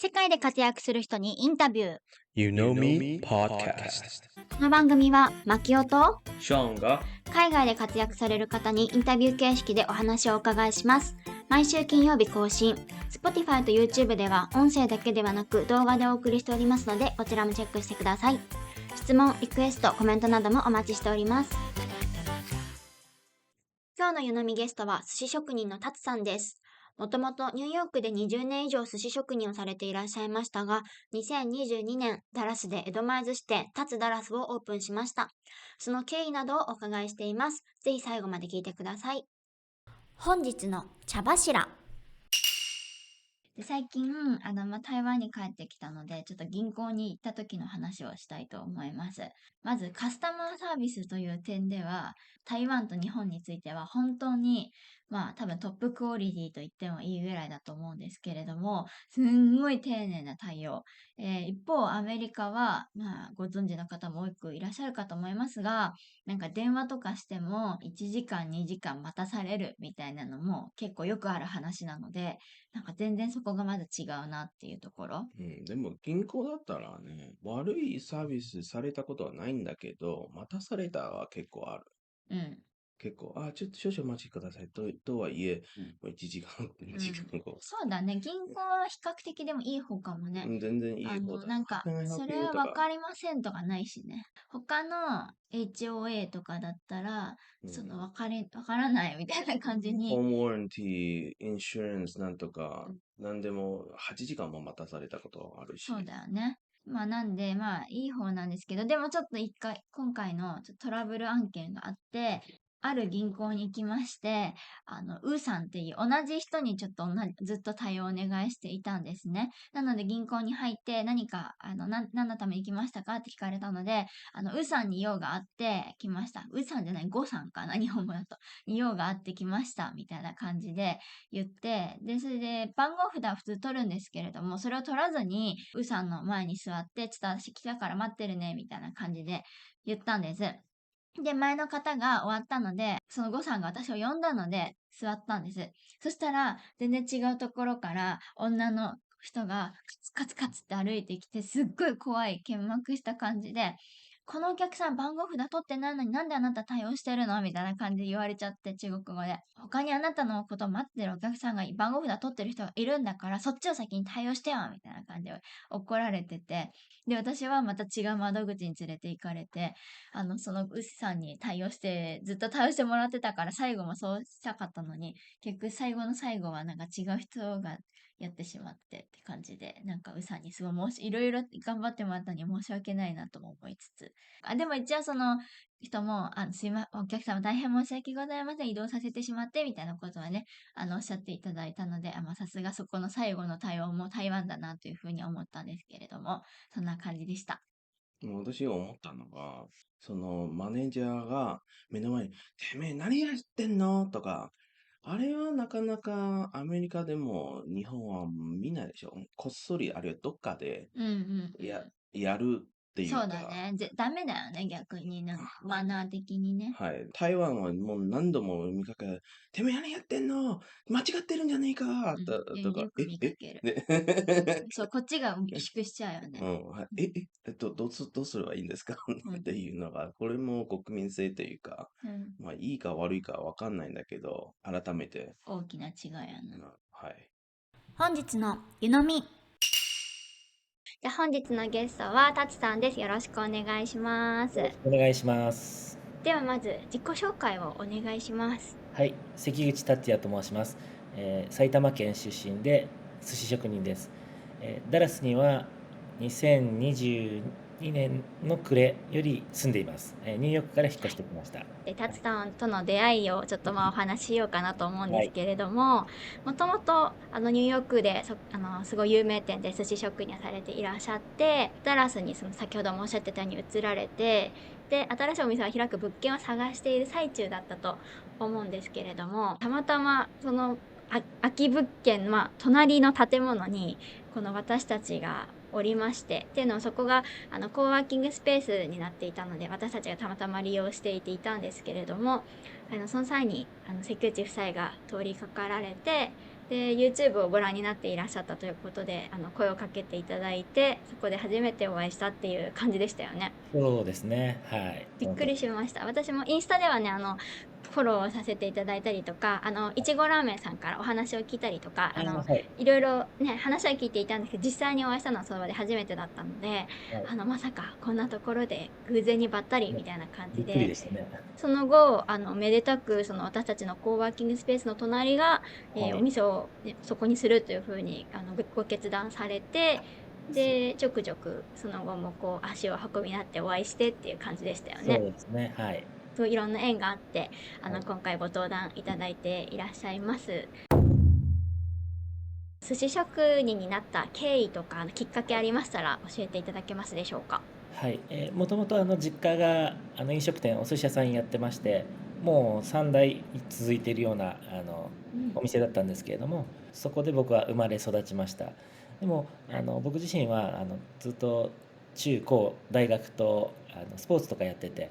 世界で活躍する人にインタビュー。 You Know Me Podcast。 この番組はマキオとショーンが海外で活躍される方にインタビュー形式でお話をお伺いします。毎週金曜日更新。 Spotify と YouTube では音声だけではなく動画でお送りしておりますので、こちらもチェックしてください。質問、リクエスト、コメントなどもお待ちしております。今日の湯飲みゲストは寿司職人のタツさんです。もともとニューヨークで20年以上寿司職人をされていらっしゃいましたが、2022年ダラスで江戸前寿司店タツダラスをオープンしました。その経緯などをお伺いしています。ぜひ最後まで聞いてください。本日の茶柱。最近台湾に帰ってきたので、ちょっと銀行に行った時の話をしたいと思います。まずカスタマーサービスという点では、台湾と日本については本当に多分トップクオリティと言ってもいいぐらいだと思うんですけれども、すんごい丁寧な対応。一方アメリカはご存知の方も多くいらっしゃるかと思いますが、電話とかしても1時間2時間待たされるみたいなのも結構よくある話なので、全然そこがまず違うなっていうところ。でも銀行だったらね、悪いサービスされたことはないんだけど、待たされたは結構ある。結構、ちょっと少々お待ちくださいとはいえ、もう1時間後、2時間後。そうだね。銀行は比較的でもいい方かもね。全然いい方だ。それはわかりませんとかないしね。他の HOA とかだったら、わからないみたいな感じに。ホームワランティー、インシュランスなんとか、なんでも8時間も待たされたことあるし。そうだよね。なんで、いい方なんですけど、でもちょっと今回のトラブル案件があって、ある銀行に行きまして、ウーさんっていう同じ人にちょっとずっと対応をお願いしていたんですね。なので銀行に入って何か、何のために来ましたかって聞かれたので、ウーさんに用があって来ました。ウーさんじゃない、ゴさんかな、日本語だと。に用があって来ました、みたいな感じで言って、で、それで番号札は普通取るんですけれども、それを取らずに、ウーさんの前に座って、ちょっと私来たから待ってるね、みたいな感じで言ったんです。で、前の方が終わったので、その呉さんが私を呼んだので、座ったんです。そしたら、全然違うところから、女の人がカツカツカツって歩いてきて、すっごい怖い、剣幕した感じで、このお客さん番号札取ってないのになんであなた対応してるのみたいな感じで言われちゃって、中国語で。他にあなたのことを待ってるお客さんが番号札取ってる人がいるんだから、そっちを先に対応してよみたいな感じで怒られてて。で、私はまた違う窓口に連れて行かれて、その牛さんに対応して、ずっと対応してもらってたから、最後もそうしたかったのに、結局最後の最後は違う人がやってしまってって感じで、牛さんにすごいいろいろ頑張ってもらったのに申し訳ないなとも思いつつ。でも一応その人も、お客様大変申し訳ございません。移動させてしまって、みたいなことはね、おっしゃっていただいたので、さすがそこの最後の対応も台湾だなというふうに思ったんですけれども、そんな感じでした。私が思ったのが、そのマネージャーが目の前に、てめえ何やってんのとか、あれはなかなかアメリカでも日本は見ないでしょ。こっそりあるいはどっかでやるっていうか。そうだね。ダメだよね、逆にマナー的にね。はい。台湾はもう何度も見かけ、てめえ何やってんの間違ってるんじゃねえかとか。よく見かける。そう、こっちが萎縮しちゃうよね。どうすればいいんですかっていうのが、これも国民性というか、いいか悪いかわかんないんだけど、改めて。大きな違いやな。はい。本日の湯飲み。じゃあ本日のゲストはタツさんです。よろしくお願いします。お願いします。ではまず自己紹介をお願いします。はい、関口達也と申します。埼玉県出身で寿司職人です。ダラスには2022年の暮れより住んでいます。ニューヨークから引っ越してきました。タツさんとの出会いをちょっとお話ししようかなと思うんですけれども、もともとニューヨークですごい有名店で寿司職人をされていらっしゃって、ダラスに先ほどもおっしゃってたように移られて、で新しいお店を開く物件を探している最中だったと思うんですけれども、たまたまその空き物件、隣の建物にこの私たちがおりまして、っていうのはそこがコーワーキングスペースになっていたので、私たちがたまたま利用していたんですけれども、その際に関口夫妻が通りかかられて、で YouTube をご覧になっていらっしゃったということで声をかけていただいて、そこで初めてお会いしたっていう感じでしたよね。そうですね。はい。びっくりしました。私もインスタではねフォローさせていただいたりとかいちごラーメンさんからお話を聞いたりとかはい。いろいろね話は聞いていたんですけど、実際にお会いしたのはその場で初めてだったので、はい。まさかこんなところで偶然にばったりみたいな感びっくりじで、でしたね。その後めでたく私たちのコーワーキングスペースの隣が、おはい。店を、ね、そこにするというふうにご決断されて、でちょくちょくその後もこう足を運びになってお会いしてっていう感じでしたよそね。うですね。はい。いろんな縁があってはい。今回ご登壇いただいていらっしゃいます。寿司職人になった経緯とかきっかけありましたら教えていただけますでしょうか。はい。もともと実家が飲食店、お寿司屋さんやってまして、もう3代続いているようなお店だったんですけれども、そこで僕は生まれ育ちました。でも僕自身はずっと中高大学とスポーツとかやってて、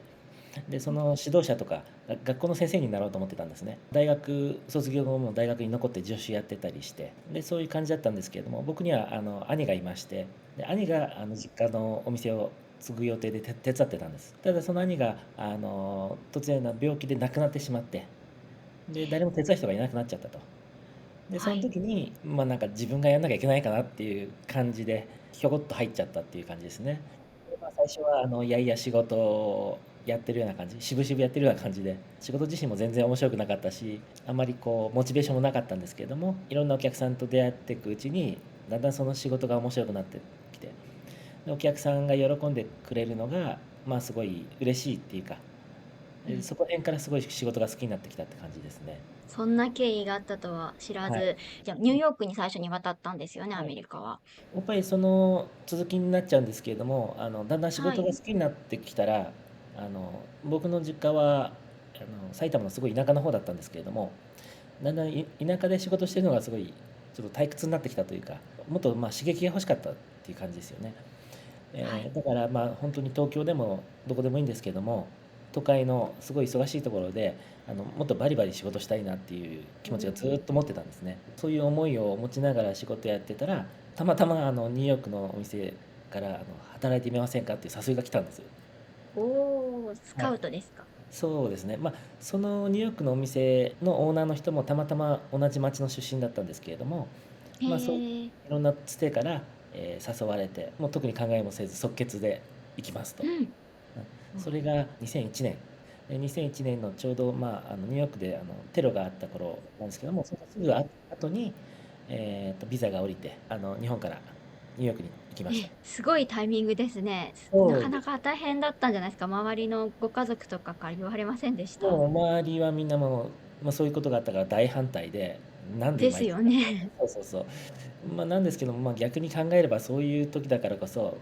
でその指導者とか学校の先生になろうと思ってたんですね。大学卒業後も大学に残って助手やってたりして、でそういう感じだったんですけれども、僕には兄がいまして、で兄が実家のお店を継ぐ予定で手伝ってたんです。ただその兄が突然の病気で亡くなってしまって、で誰も手伝う人がいなくなっちゃったと。でその時になんか自分がやんなきゃいけないかなっていう感じでひょこっと入っちゃったっていう感じですね。で、最初はいやいや仕事をやってるような感じ、渋々やってるような感じで、仕事自身も全然面白くなかったし、あんまりこうモチベーションもなかったんですけれども、いろんなお客さんと出会っていくうちにだんだんその仕事が面白くなってきて、でお客さんが喜んでくれるのがすごい嬉しいっていうか、そこら辺からすごい仕事が好きになってきたって感じですね。そんな経緯があったとは知らはい。ず、じゃあニューヨークに最初に渡ったんですよね、アはい。メリカは。やっぱりその続きになっちゃうんですけれども、だんだん仕はい。事が好きになってきたら、僕の実家は埼玉のすごい田舎の方だったんですけれども、だんだん田舎で仕事してるのがすごいちょっと退屈になってきたというか、もっと刺激が欲しかったっていう感じですよね。はい。だから本当に東京でもどこでもいいんですけども、都会のすごい忙しいところでもっとバリバリ仕事したいなっていう気持ちがずっと持ってたんですね。そういう思いを持ちながら仕事やってたら、たまたまニューヨークのお店から働いてみませんかっていう誘いが来たんです。おー、スカはい。ウトですか。そうですね。そのニューヨークのお店のオーナーの人もたまたま同じ町の出身だったんですけれども、へそういえ。ろんなつてから、誘われて、もう特に考えもせず即決で行きますと。うん。それが2001年。で、2001年のちょうど、ニューヨークでテロがあった頃なんですけども、そのすぐ後に、ビザが下りて、日本からニューヨークに行きました。すごいタイミングですね。なかなそうです。か大変だったんじゃないですか。周りのご家族とかから言われませんでした？もう周りはみんなもう、そういうことがあったから大反対で、なんでです今行くんだみたいな。よね。そうそうそう。なんですけども、逆に考えればそういう時だからこそ、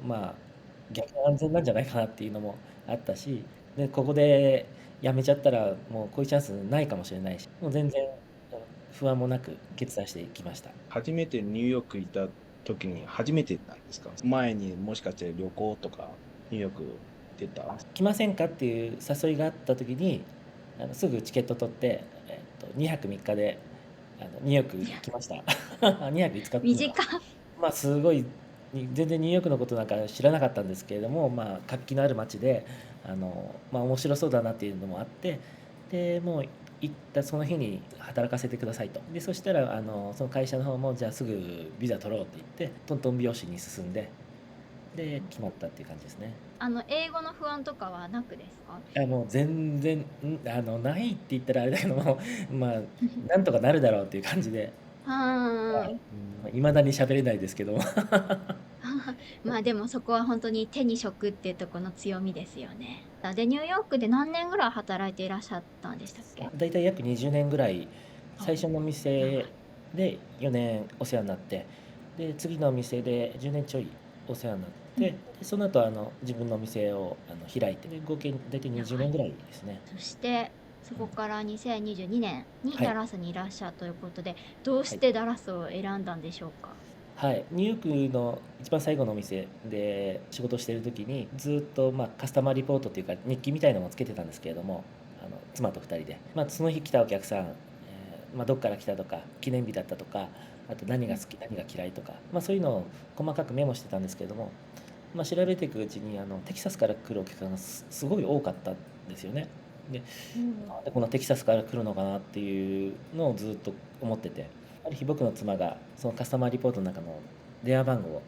逆に安全なんじゃないかなっていうのもあったし、で、ここで辞めちゃったら、もうこういうチャンスないかもしれないし、もう全然不安もなく決断していきました。初めてニューヨーク行った時に初めてなんですか？前にもしかして旅行とかニューヨーク行ってた？来ませんかっていう誘いがあった時に、すぐチケット取って、2泊3日でニューヨーク行きました。2泊5日っていうのは、短っ。すごい全然ニューヨークのことなんか知らなかったんですけれども、活気のある街で面白そうだなっていうのもあって、でもう行ったその日に働かせてくださいと。でそしたらその会社の方もじゃあすぐビザ取ろうって言って、トントン拍子に進んで、で決まったっていう感じですね。英語の不安とかはなくですか？もう全然ないって言ったらあれだけども、なんとかなるだろうっていう感じで、はーい。未だに喋れないですけど。でもそこは本当に手に職っていうところの強みですよね。で、ニューヨークで何年ぐらい働いていらっしゃったんでしたっけ？だいたい約20年ぐらい、あ、最初のお店長い。で4年お世話になって、で次のお店で10年ちょいお世話になって、でその後自分のお店を開いて、で合計だいたい20長い。年ぐらいですね。そしてそこから2022年にはい。ダラスにいらっしゃるということで、どうはい。してダラスを選んだんでしょうか？はい、ニューヨークの一番最後のお店で仕事をしている時にずっとカスタマーリポートっていうか日記みたいなのをつけてたんですけれども、妻と2人で、その日来たお客さん、どっから来たとか記念日だったとか、あと何が好き何が嫌いとか、そういうのを細かくメモしてたんですけれども、調べていくうちにテキサスから来るお客さんがすごい多かったんですよね。で、なんでこのテキサスから来るのかなっていうのをずっと思ってて、ある日僕の妻がそのカスタマーリポートの中の電話番号を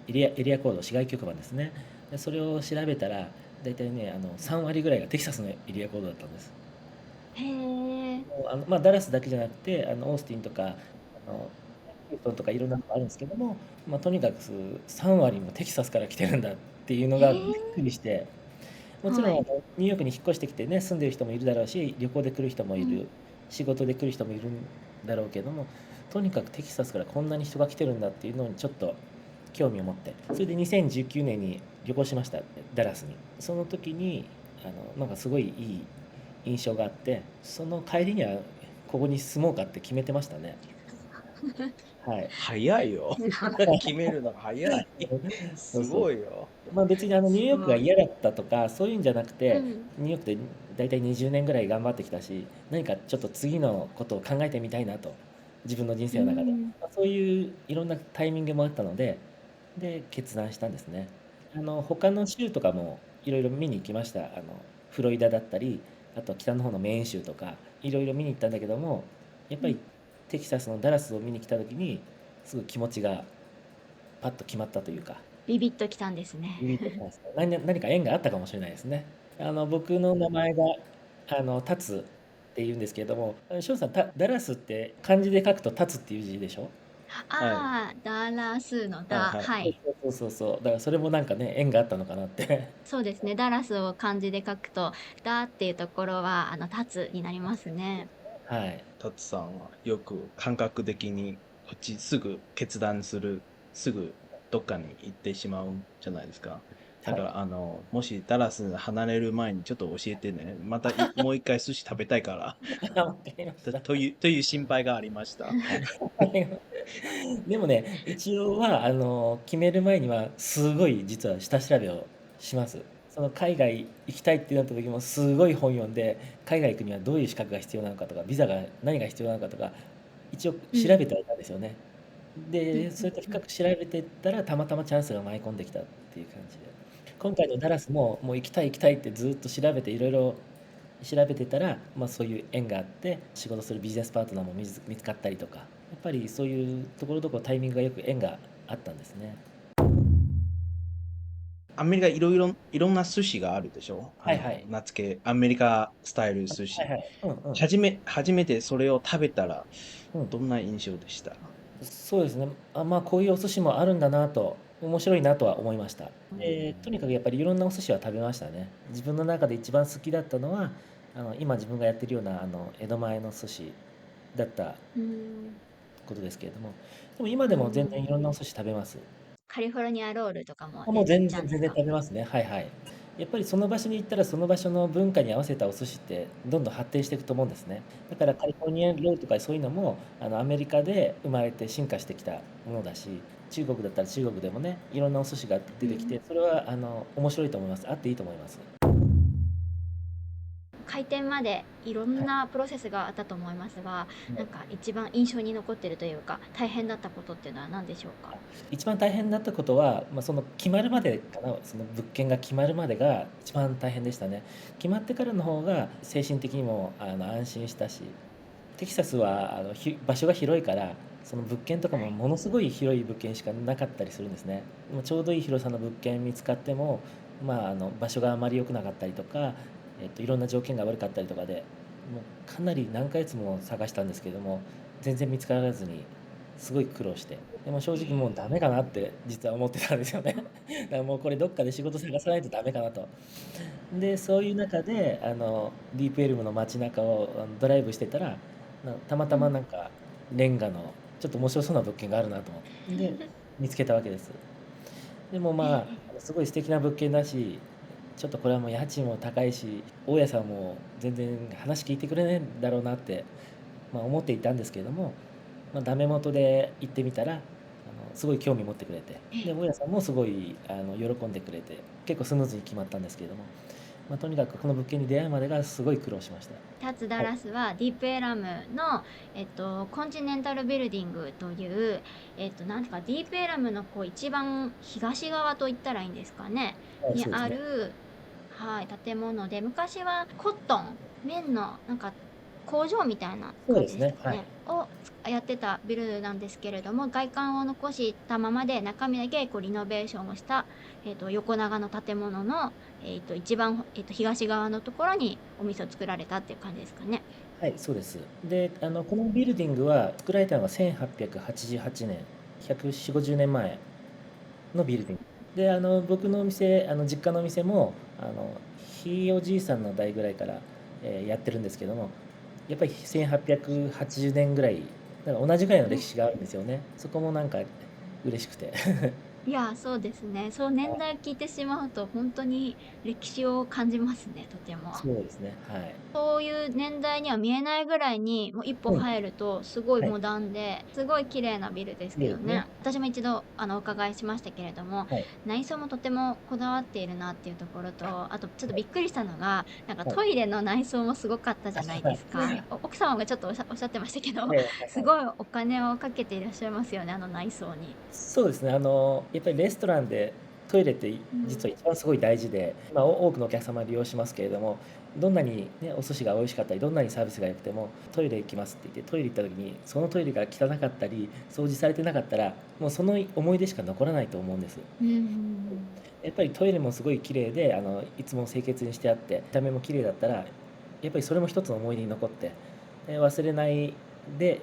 エリアコード市外局番ですね。でそれを調べたら大体ね3割ぐらいがテキサスのエリアコードだったんです。へえ。ダラスだけじゃなくてオースティンとかヒューストンとかいろんなのがあるんですけども、とにかく3割もテキサスから来てるんだっていうのへがびっえ。くりして、もちろんはい。ニューヨークに引っ越してきてね住んでる人もいるだろうし、旅行で来る人もいる、うん。仕事で来る人もいるんだろうけども、とにかくテキサスからこんなに人が来てるんだっていうのにちょっと興味を持って、それで2019年に旅行しました、ダラスに。その時になんかすごいいい印象があって、その帰りにはここに住もうかって決めてましたね。はい。早いよ。決めるのが早い。すごいよ。別にニューヨークが嫌だったとかそういうんじゃなくて、ニューヨークで大体20年ぐらい頑張ってきたし、何かちょっと次のことを考えてみたいなと、自分の人生の中で、そういういろんなタイミングもあったので、決断したんですね。他の州とかもいろいろ見に行きました。フロリダだったり、あと北の方のメーン州とかいろいろ見に行ったんだけども、やっぱりテキサスのダラスを見に来た時にすぐ気持ちがパッと決まったというか、ビビッときたんですね。何か縁があったかもしれないですね。僕の名前がタツって言うんですけれども、翔さん、ダラスって漢字で書くとタツっていう字でしょ。ああ、ダラスのダ、はいはい。そう。だからそれもなんかね、縁があったのかなって。そうですね。ダラスを漢字で書くと、ダっていうところは、立つになりますね。はい。タツさんはよく感覚的にこっちすぐ決断する、すぐどっかに行ってしまうんじゃないですか。だから、もしダラス離れる前にちょっと教えてね。またもう一回寿司食べたいから。わかりました。という心配がありました。でもね、一応は決める前にはすごい実は下調べをします。その海外行きたいってなった時もすごい本読んで、海外行くにはどういう資格が必要なのかとか、ビザが何が必要なのかとか、一応調べてはいたんですよね。で、そうやって深く調べていったら、たまたまチャンスが舞い込んできたっていう感じで。今回のダラスも、もう行きたいってずっと調べて、いろいろ調べてたら、そういう縁があって、仕事するビジネスパートナーも見つかったりとか、やっぱりそういうところどころタイミングがよく縁があったんですね。アメリカいろんな寿司があるでしょ。はいはい。名付け、アメリカスタイル寿司。はいはい。初めてそれを食べたら、うん。どんな印象でした？そうですね。こういうお寿司もあるんだなと、面白いなとは思いました。とにかくやっぱりいろんなお寿司は食べましたね。自分の中で一番好きだったのは、今自分がやってるような江戸前の寿司だったことですけれども、でも今でも全然いろんなお寿司食べます。カリフォルニアロールとかももう全然いっちゃうん全然ですか？食べますね。はいはい。やっぱりその場所に行ったらその場所の文化に合わせたお寿司ってどんどん発展していくと思うんですね。だからカリフォルニアロールとかそういうのもアメリカで生まれて進化してきたものだし、中国だったら中国でもね、いろんなお寿司が出てきて、それは面白いと思います。あっていいと思います。開店までいろんなプロセスがあったと思いますが、なんか一番印象に残ってるというか、大変だったことっていうのは何でしょうか？一番大変だったことは、その決まるまでかな、その物件が決まるまでが一番大変でしたね。決まってからの方が精神的にも安心したし、テキサスは場所が広いから、その物件とかもものすごい広い物件しかなかったりするんですね。もうちょうどいい広さの物件見つかっても、場所があまり良くなかったりとか、いろんな条件が悪かったりとかで、もうかなり何ヶ月も探したんですけども、全然見つからずに、すごい苦労して、でも正直もうダメかなって実は思ってたんですよね。だからもうこれどっかで仕事探さないとダメかなと。で、そういう中で、ディープエルムの街中をドライブしてたら、たまたまなんか、レンガのちょっと面白そうな物件があるなと思って、で、見つけたわけです。でもすごい素敵な物件だし、ちょっとこれはもう家賃も高いし、大家さんも全然話聞いてくれないんだろうなって、思っていたんですけれども、ダメ元で行ってみたら、すごい興味持ってくれて、で、大家さんもすごい喜んでくれて、結構スムーズに決まったんですけれども、とにかくこの物件に出会うまでがすごい苦労しました。立つダラスはディープエラムの、コンチネンタルビルディングという、なんていうかディープエラムのこう一番東側と言ったらいいんですかね、にそうですね。ある、はい、建物で、昔はコットン、綿のなんか工場みたいなそう感ですね。じですかね、をやってたビルなんですけれども、外観を残したままで中身だけこうリノベーションをした、横長の建物の、一番、東側のところにお店を作られたっていう感じですかね。はい、そうです。で、このビルディングは作られたのが1888年、140、50年前のビルディング。で、僕のお店、実家のお店も、ひいおじいさんの代ぐらいから、やってるんですけども、やっぱり1880年ぐらい、だから同じぐらいの歴史があるんですよね。そこもなんか嬉しくて。いや、そうですね。そう年代聞いてしまうと本当に歴史を感じますね、とても。そうですね。はい。そういう年代には見えないぐらいに、もう一歩うん。入るとすごいはい。モダンで、すごい綺麗なビルです綺麗ですね。けどね。私も一度お伺いしましたけれども、はい。内装もとてもこだわっているなっていうところと、あとちょっとはい。びっくりしたのが、なんかはい。トイレの内装もすごかったじゃないですか。奥様がちょっとおっしゃってましたけど、すごいお金をかけていらっしゃいますよね、あの内装に。そうですね。やっぱりレストランでトイレって実は一番すごい大事で、多くのお客様利用しますけれども、どんなにね、お寿司が美味しかったり、どんなにサービスが良くても、トイレ行きますって言って、トイレ行った時に、そのトイレが汚かったり、掃除されてなかったら、もうその思い出しか残らないと思うんです。うんうんうん。やっぱりトイレもすごい綺麗で、いつも清潔にしてあって、見た目も綺麗だったら、やっぱりそれも一つの思い出に残って、忘れないで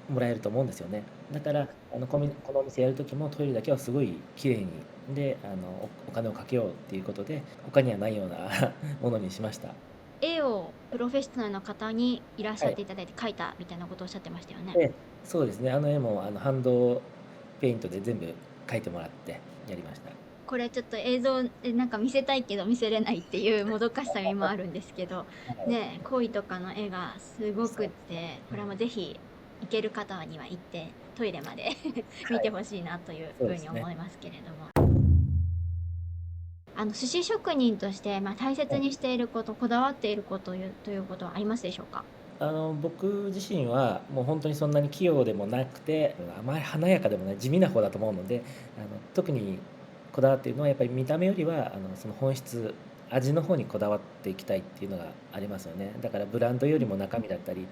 もらえると思うんですよね。だから、このお店やる時もトイレだけはすごい綺麗に、で、お金をかけようっていうことで、他にはないようなものにしました。絵をプロフェッショナルの方にいらっしはい。ゃっていただいて描いたみたいなことをおっしゃってましたよね。で、そうですね、あの絵もハンドペイントで全部描いてもらってやりました。これちょっと映像でなんか見せたいけど見せれないっていうもどかしさが今あるんですけど、はい。ね、恋とかの絵がすごくって、これもぜひ行ける方には行ってトイレまで見はい。てほしいなというふうにそうですね。思いますけれども。寿司職人として、大切はい。にしていること、こだわっていることということはありますでしょうか？僕自身はもう本当にそんなに器用でもなくて、あまり華やかでもない地味な方だと思うので、特にこだわっているのはやっぱり見た目よりは、その本質、味の方にこだわっていきたいっていうのがありますよね。だからブランドよりも中身だったり、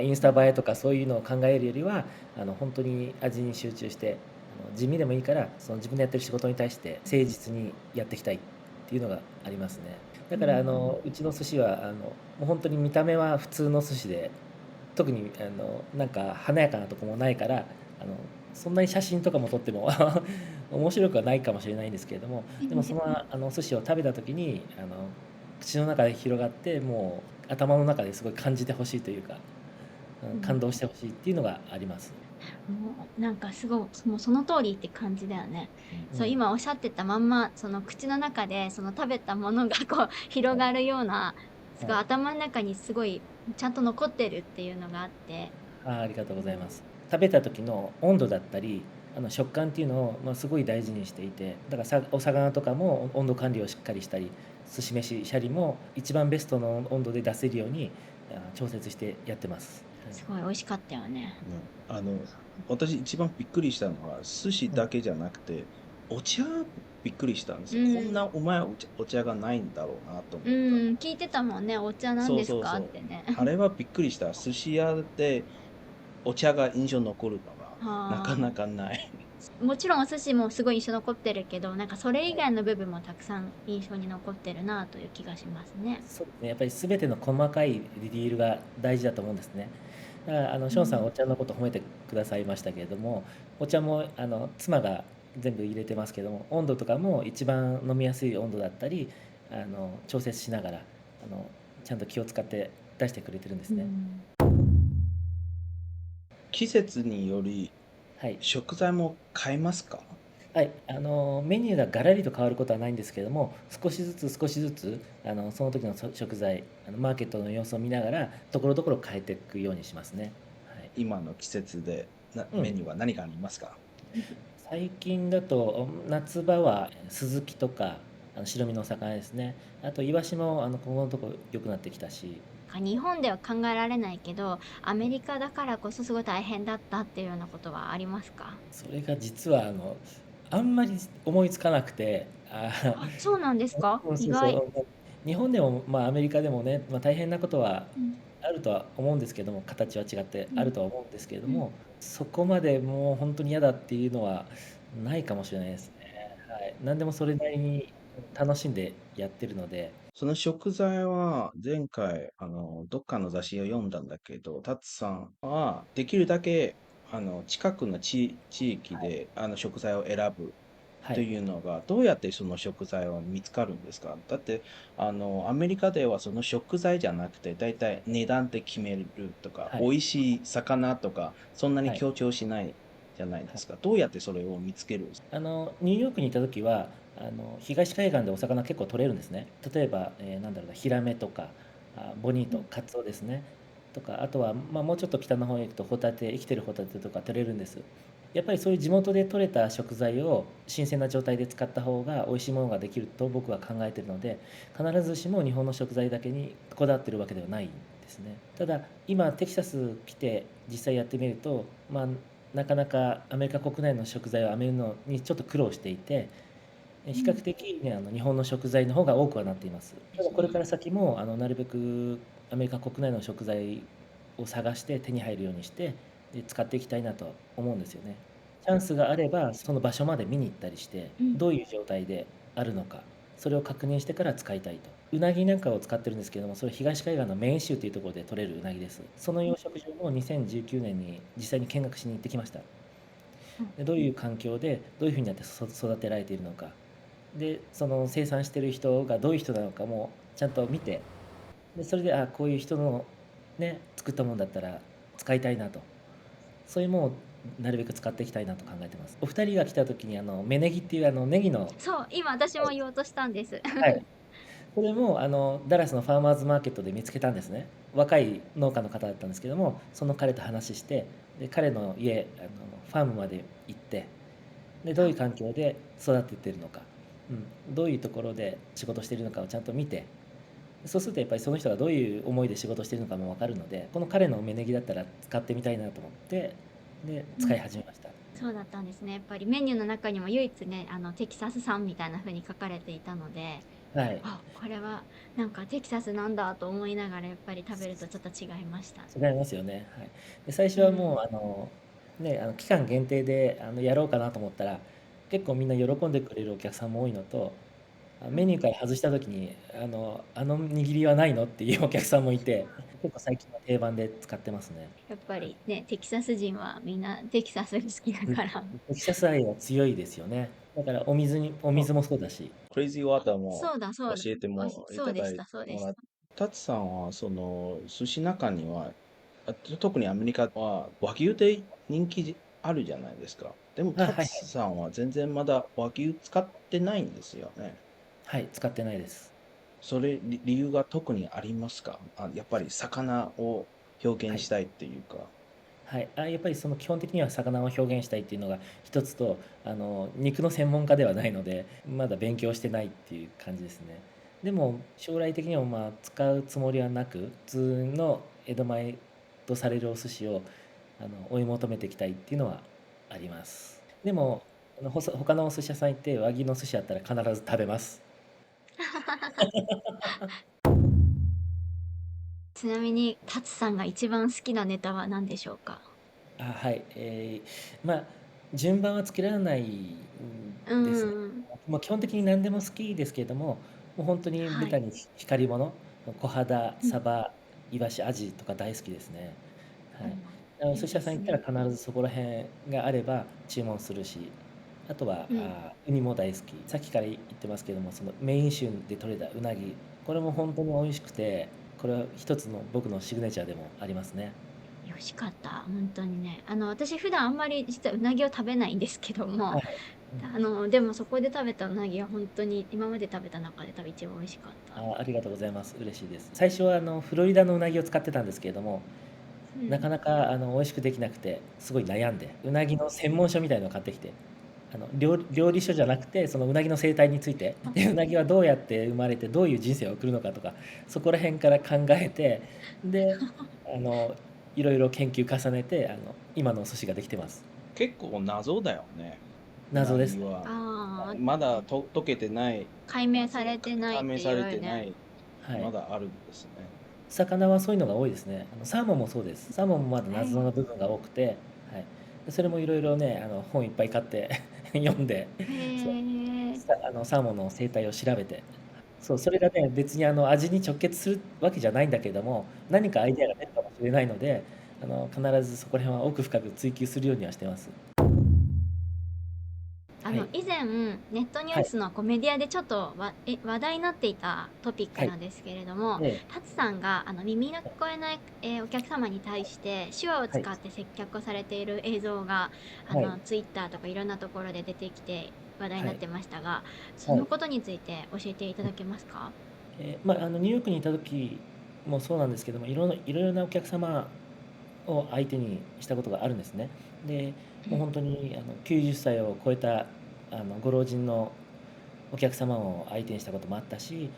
インスタ映えとかそういうのを考えるよりは、本当に味に集中して、地味でもいいから、その自分でやってる仕事に対して誠実にやっていきたいっていうのがありますね。だからうちの寿司はもう本当に見た目は普通の寿司で、特になんか華やかなとこもないから、そんなに写真とかも撮っても面白くはないかもしれないんですけれども、でもその寿司を食べた時に口の中で広がって、もう頭の中ですごい感じてほしいというか、感動してほしいっていうのがあります。もうなんかすごい、もうその通りって感じだよね。そう、うん。今おっしゃってたまんま、その口の中でその食べたものがこう広はい。がるような、すごいはい。頭の中にすごいちゃんと残ってるっていうのがあって、ありがとうございます。食べた時の温度だったり、食感っていうのを、すごい大事にしていて、だからお魚とかも温度管理をしっかりしたり、寿司飯、シャリも一番ベストの温度で出せるように調節してやってます。はい。すごい美味しかったよね。私一番びっくりしたのは、寿司うん。だけじゃなくて、お茶びっくりしたんですうよ。こんなん。うまいお茶がないんだろうなと思うった。ん、聞いてたもんね。お茶なんそうですそうそう。かってね。あれはびっくりした。寿司屋でお茶が印象に残るのがなかなはかない。あ。もちろんお寿司もすごい印象残ってるけど、なんかそれ以はい。外の部分もたくさん印象に残ってるなという気がしますね。そうですね、やっぱり全ての細かいディティールが大事だと思うんですね。だからショーンさんうん。お茶のこと褒めてくださいましたけれども、お茶も妻が全部入れてますけども、温度とかも一番飲みやすい温度だったり、調節しながらちゃんと気を使って出してくれてるんですね。うん。季節によりはい。食材も変えますか？はい、メニューがガラリと変わることはないんですけれども、少しずつ少しずつその時の食材、マーケットの様子を見ながら、ところどころ変えていくようにしますね。はい。今の季節でうん。メニューは何かありますか？最近だと夏場はスズキとか白身のお魚ですね。あとイワシもここのとこ良くなってきたし、日本では考えられないけど、アメリカだからこそすごい大変だったっていうようなことはありますか？それが実はあんまり思いつかなくて、あ、そうなんですか？うん、そうそ意外。う。日本でも、アメリカでもね、大変なことはうん、あるとは思うんですけども、形は違ってうん、あるとは思うんですけれどうん。も、そこまでもう本当に嫌だっていうのはないかもしれないですね。はい。何でもそれなりに楽しんでやってるので、その食材は前回、どっかの雑誌を読んだんだけど、タツさんはできるだけ、近くの地域で、食材を選ぶとはい、いうのが、どうやってその食材は見つかるんですか？だって、アメリカではその食材じゃなくて、だいたい値段で決めるとか、はい、美味しい魚とか、そんなにはい、強調しないじゃないではい。すか。どうやってそれを見つけるんですか？ニューヨークにいた時は、東海岸でお魚結構取れるんですね。例えば、なんだろうな、ヒラメとか、ボニート、うん、カツオですね。とか、あとは、もうちょっと北の方へ行くとホタテ、生きてるホタテとか取れるんです。やっぱりそういう地元で採れた食材を新鮮な状態で使った方が美味しいものができると僕は考えているので、必ずしも日本の食材だけにこだわってるわけではないんですね。ただ、今テキサス来て実際やってみると、なかなかアメリカ国内の食材を編めるのにちょっと苦労していて、比較うん。的ね、日本の食材の方が多くはなっています。ただこれかですね。ら先もなるべくアメリカ国内の食材を探して手に入るようにして、で使っていきたいなと思うんですよね。チャンスがあればその場所まで見に行ったりして、うん。どういう状態であるのか、それを確認してから使いたいと。うなぎなんかを使ってるんですけども、それ東海岸のメイン州というところで取れるうなぎです。その養殖場も2019年に実際に見学しに行ってきました。うん。でどういう環境でどういうふうになって育てられているのか、でその生産してる人がどういう人なのかもちゃんと見て、でそれでこういう人のね作ったものだったら使いたいなと、そういうものをなるべく使っていきたいなと考えてます。お二人が来た時に芽ネギっていうネギの、そう、今私も言おうとしたんです。はい、これもダラスのファーマーズマーケットで見つけたんですね。若い農家の方だったんですけども、その彼と話して、で彼の家ファームまで行って、でどういう環境で育ててるのか、どういうところで仕事しているのかをちゃんと見て、そうするとやっぱりその人がどういう思いで仕事しているのかも分かるので、この彼の芽ネギだったら使ってみたいなと思って、で使いうん。始めました。そうだったんですね。やっぱりメニューの中にも唯一ね、テキサス産みたいな風に書かれていたので、はい、あ、これはなんかテキサスなんだと思いながらやっぱり食べるとちょっと違いました。違いますよね。はい、で最初はもうん。う期間限定でやろうかなと思ったら、結構みんな喜んでくれるお客さんも多いのと、うん。メニューから外した時にあの握りはないのっていうお客さんもいて、結構最近は定番で使ってますね。やっぱりね、テキサス人はみんなテキサスが好きだうん、から。テキサス愛は強いですよね。だからおあ、水もそうだし。クレイジーワーターもそうだそうだ。教えてもいただいそうでした、そうでもらっした。タツさんは、寿司中には、特にアメリカは和牛で人気あるじゃないですか。でも、タツはいはい。さんは全然まだ和牛使ってないんですよね。はい、使ってないです。理由が特にありますか？やっぱり魚を表はい。現したいっていうか。はい。やっぱりその基本的には魚を表現したいっていうのが一つと、肉の専門家ではないので、まだ勉強してないっていう感じですね。でも、将来的にも使うつもりはなく、普通の江戸前とされるお寿司を追い求めていきたいっていうのはあります。でも、他のお寿司屋さん行って和牛の寿司あったら必ず食べます。ちなみに、タツさんが一番好きなネタは何でしょうか？はい。順番はつけられないんうですね。ん。もう基本的に何でも好きですけれども、もう本当にはい。ベタに光り物、小肌、うん。サバ、イワシ、アジとか大好きですね。はい。うん。いいお寿司屋さん行ったですね。ら必ずそこら辺があれば注文するし、あとはうん。ウニも大好き。さっきから言ってますけども、そのメイン旬で取れたうなぎ、これも本当に美味しくて、これは一つの僕のシグネチャーでもありますね。美味しかった。本当にね。私普段あんまり実はうなぎを食べないんですけども、はい。うん。でもそこで食べたうなぎは本当に今まで食べた中で多分一番美味しかった。ありがとうございます。嬉しいです。最初はフロリダのうなぎを使ってたんですけれども、うん。なかなか美味しくできなくて、すごい悩んで、うなぎの専門書みたいのを買ってきて、料理書じゃなくてそのうなぎの生態についてでうなぎはどうやって生まれてどういう人生を送るのかとかそこら辺から考えてであのいろいろ研究重ねて今のお寿司ができてます。結構謎だよね。謎ですね。うなぎは。ああ、まだ解けてない、解明されてないって解明されいうね。てない、はい。まだあるんですね。魚はそういうのが多いですね。サーモンもそうです。サーモンもまだ謎の部分が多くて、はい。でそれもいろいろね、本いっぱい買って読んで、へそう、え。サーモンの生態を調べて、そう、それがね、別に味に直結するわけじゃないんだけども、何かアイデアが出るかもしれないので、必ずそこら辺は奥深く追求するようにはしてます。はい。以前ネットニュはい。ースのメディアでちょっと話題になっていたトピッはい。クなんですけれども、ええ。タツさんが耳の聞こえない、お客様に対して手話をはい。使って接客をされている映像がはい。ツイッターとかいろんなところで出てきて話題にはい。なってましたが、そはい。のことについて教えていただけますか？ニューヨークにいた時もそうなんですけども、いろいろなお客様を相手にしたことがあるんですね。で、もう本当に90歳を超えたご老人のお客様を相手にしたこともあったし、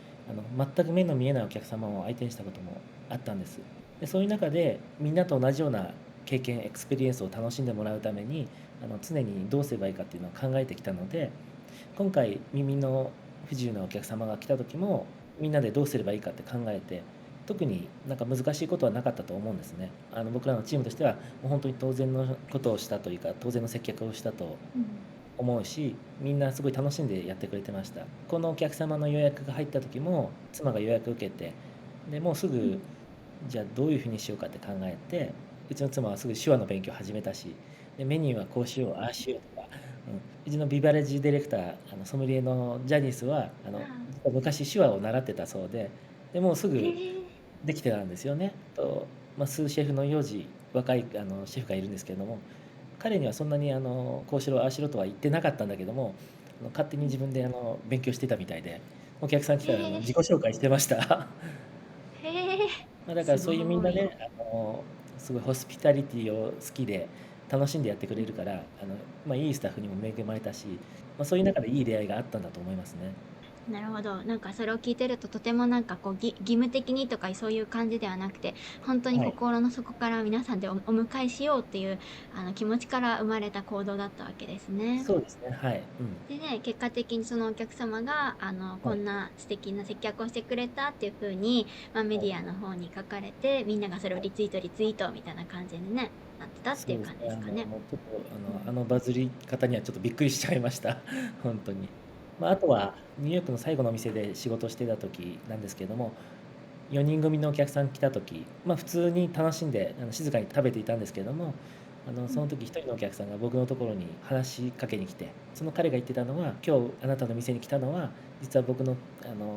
全く目の見えないお客様を相手にしたこともあったんです。で、そういう中でみんなと同じような経験、エクスペリエンスを楽しんでもらうために、常にどうすればいいかっていうのを考えてきたので、今回耳の不自由なお客様が来た時もみんなでどうすればいいかって考えて特になんか難しいことはなかったと思うんですね。僕らのチームとしてはもう本当に当然のことをしたというか当然の接客をしたとうん。思うしみんなすごい楽しんでやってくれてました。このお客様の予約が入った時も妻が予約受けてでもうすぐじゃあどういうふうにしようかって考えてうちの妻はすぐ手話の勉強を始めたしでメニューはこうしようああしようとか、うちのビバレッジディレクターソムリエのジャニスは実は昔手話を習ってたそうでもうすぐへえ。できてたんですよね。スーシェフの幼児若いシェフがいるんですけれども彼にはそんなにこうしろああしろとは言ってなかったんだけども勝手に自分で勉強してたみたいでお客さん来たらへえ。自己紹介してました。へえ。だからすそういうみんごい。なね、すごいホスピタリティを好きで楽しんでやってくれるから、いいスタッフにも恵まれたし、そういう中でいい出会いがあったんだと思いますね。なるほど。なんかそれを聞いてるととてもなんか義務的にとかそういう感じではなくて、本当にはい。心の底から皆さんでお迎えしようっていう気持ちから生まれた行動だったわけですね。そうですね、はい。うん。でね、結果的にそのお客様がはい。こんな素敵な接客をしてくれたっていう風に、メはい。ディアの方に書かれて、みんながそれをリツイートみたいな感じでね、なってたっていう感じそうですね、ですかね。ちょっとうんバズり方にはちょっとびっくりしちゃいました。本当に。あとはニューヨークの最後のお店で仕事してた時なんですけれども、4人組のお客さん来た時、普通に楽しんで静かに食べていたんですけれどもその時一人のお客さんが僕のところに話しかけに来てその彼が言ってたのは今日あなたの店に来たのは実は僕の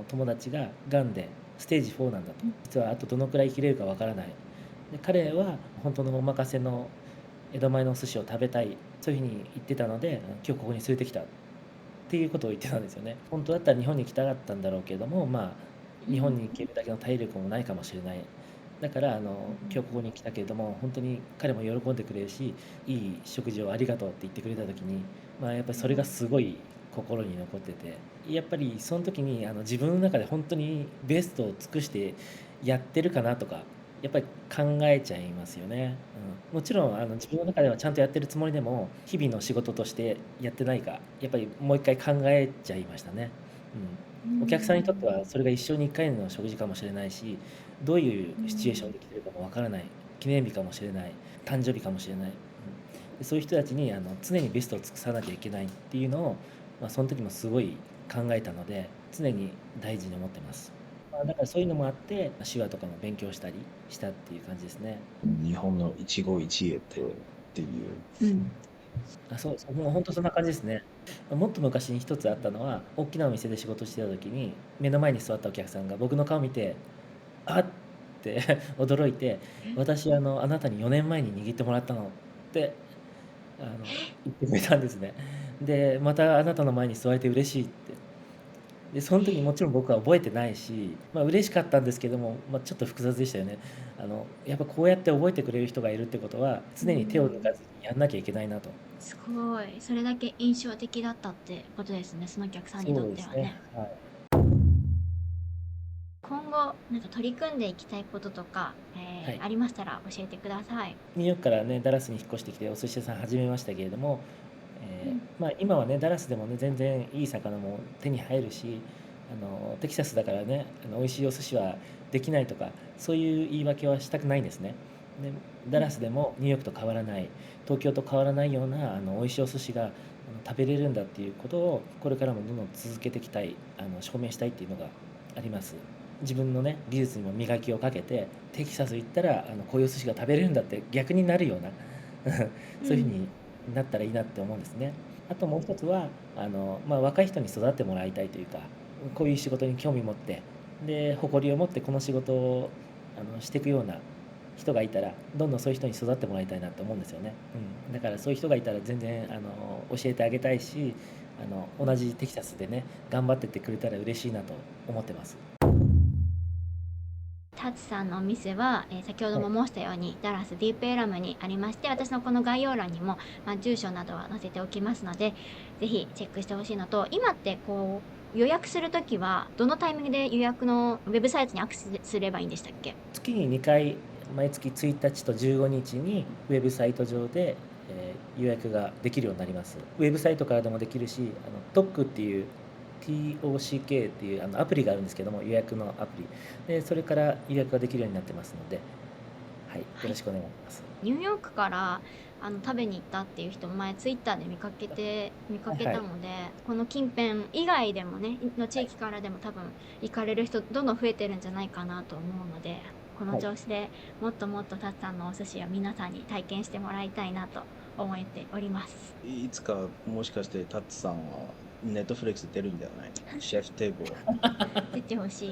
友達ががんでステージ4なんだと実はあとどのくらい生きれるかわからないで彼は本当のお任せの江戸前のお寿司を食べたいそういうふうに言ってたので今日ここに連れてきたっていうことを言ってたんですよね。本当だったら日本に来たかったんだろうけれども、日本に行けるだけの体力もないかもしれない。だから今日ここに来たけれども、本当に彼も喜んでくれるし、いい食事をありがとうって言ってくれた時に、やっぱりそれがすごい心に残ってて、やっぱりその時に自分の中で本当にベストを尽くしてやってるかなとか、やっぱり考えちゃいますよね。もちろん自分の中ではちゃんとやってるつもりでも日々の仕事としてやってないかやっぱりもう一回考えちゃいましたね。うお客さんにとってん。はそれが一生に1回の食事かもしれないしどういうシチュエーションで来てるかもわからない記念日かもしれない誕生日かもしれない、でそういう人たちに常にベストを尽くさなきゃいけないっていうのを、その時もすごい考えたので常に大事に思ってます。だからそういうのもあって手話とかも勉強したりしたっていう感じですね。日本の一期一会っていう。うん。そうそう、もう本当そんな感じですね。もっと昔に一つあったのは、大きなお店で仕事してた時に、目の前に座ったお客さんが僕の顔見て、あって驚いて、私あなたに4年前に握ってもらったのって言ってくれたんですね。で、またあなたの前に座れて嬉しいって。でその時もちろん僕は覚えてないし、嬉しかったんですけども、ちょっと複雑でしたよね。やっぱこうやって覚えてくれる人がいるってことは常に手を抜かずにやんなきゃいけないなと。すごい。それだけ印象的だったってことですね、そのお客さんにとそうですね。ってはね。はい。今後なんか取り組んでいきたいこととか、はい。ありましたら教えてください。ニューヨークからね、ダラスに引っ越してきてお寿司屋さん始めましたけれども、今はね、ダラスでもね、全然いい魚も手に入るし、テキサスだからね、美味しいお寿司はできないとか、そういう言い訳はしたくないんですね。で、ダラスでもニューヨークと変わらない、東京と変わらないような美味しいお寿司が食べれるんだっていうことを、これからもどんどん続けていきたい、証明したいっていうのがあります。自分のね、技術にも磨きをかけて、テキサス行ったらこういうお寿司が食べれるんだって逆になるようなそういうふうになったらいいなって思うんですね。あともう一つは若い人に育ってもらいたいというか、こういう仕事に興味持って、で誇りを持ってこの仕事をしていくような人がいたら、どんどんそういう人に育ってもらいたいなと思うんですよね。だからそういう人がいたら全然教えてあげたいし、同じテキサスでね頑張ってってくれたら嬉しいなと思ってます。タツさんのお店は、先ほども申したように、ダラスディープエラムにありまして、私のこの概要欄にも、住所などは載せておきますので、ぜひチェックしてほしいのと、今ってこう予約するときはどのタイミングで予約のウェブサイトにアクセスすればいいんでしたっけ？月に2回、毎月1日と15日にウェブサイト上で、予約ができるようになります。ウェブサイトからでもできるし、TOC っていう TOCK っていうアプリがあるんですけども、予約のアプリで、それから予約ができるようになってますので、はい、よろしくお願いします。ニューヨークから食べに行ったっていう人も前ツイッターで見かけたので、この近辺以外でもねの地域からでも多分行かれる人どんどん増えてるんじゃないかなと思うので、この調子でもっともっとタツさんのお寿司を皆さんに体験してもらいたいなと思っております。いつかもしかしてタッツさんはネットフリックス出るんじゃないシェフテーブル。出てほしい。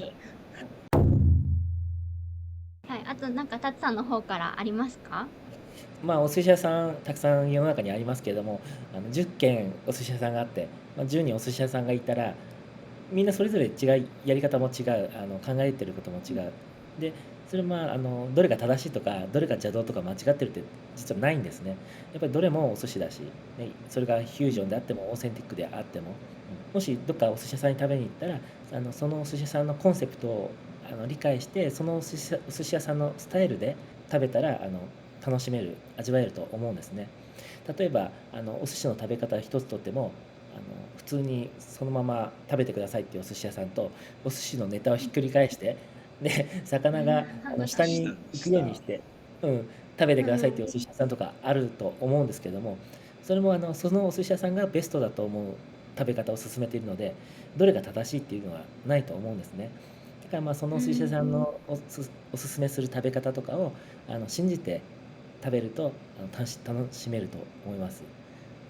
はい、あとなんかタツさんの方からありますか？お寿司屋さんたくさん世の中にありますけれども、10軒お寿司屋さんがあって、10人お寿司屋さんがいたら、みんなそれぞれ違い、やり方も違う、考えてることも違う。で、それどれが正しいとか、どれが邪道とか間違ってるって実はないんですね。やっぱりどれもお寿司だし、ね、それがフュージョンであってもオーセンティックであっても、もしどっかお寿司屋さんに食べに行ったら、そのお寿司屋さんのコンセプトを理解して、そのお寿司屋さんのスタイルで食べたら楽しめる、味わえると思うんですね。例えばお寿司の食べ方一つとっても、普通にそのまま食べてくださいっていうお寿司屋さんと、お寿司のネタをひっくり返して、で魚が下に行くようにして、食べてくださいっていうお寿司屋さんとかあると思うんですけども、それもそのお寿司屋さんがベストだと思う食べ方を勧めているので、どれが正しいっていうのはないと思うんですね。だからそのお寿司屋さんのおすすめする食べ方とかを信じて食べると楽しめると思います。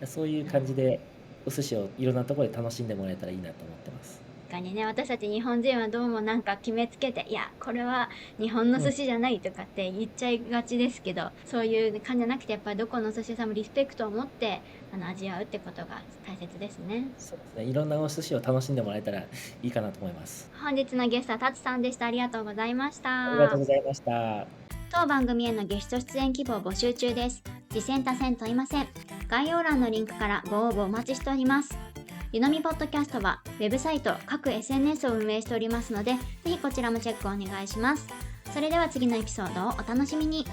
そういう感じでお寿司をいろんなところで楽しんでもらえたらいいなと思ってます。確かにね、私たち日本人はどうもなんか決めつけて、いやこれは日本の寿司じゃないとかって言っちゃいがちですけど、そういう感じじゃなくて、やっぱりどこの寿司屋さんもリスペクトを持って味わうってことが大切ですね。そうですね。いろんなお寿司を楽しんでもらえたらいいかなと思います。本日のゲストはタツさんでした。ありがとうございました。ありがとうございました。当番組へのゲスト出演希望募集中です。次戦他戦問いません。概要欄のリンクからご応募お待ちしております。ゆのみポッドキャストはウェブサイト、各 SNS を運営しておりますので、ぜひこちらもチェックお願いします。それでは次のエピソードをお楽しみに。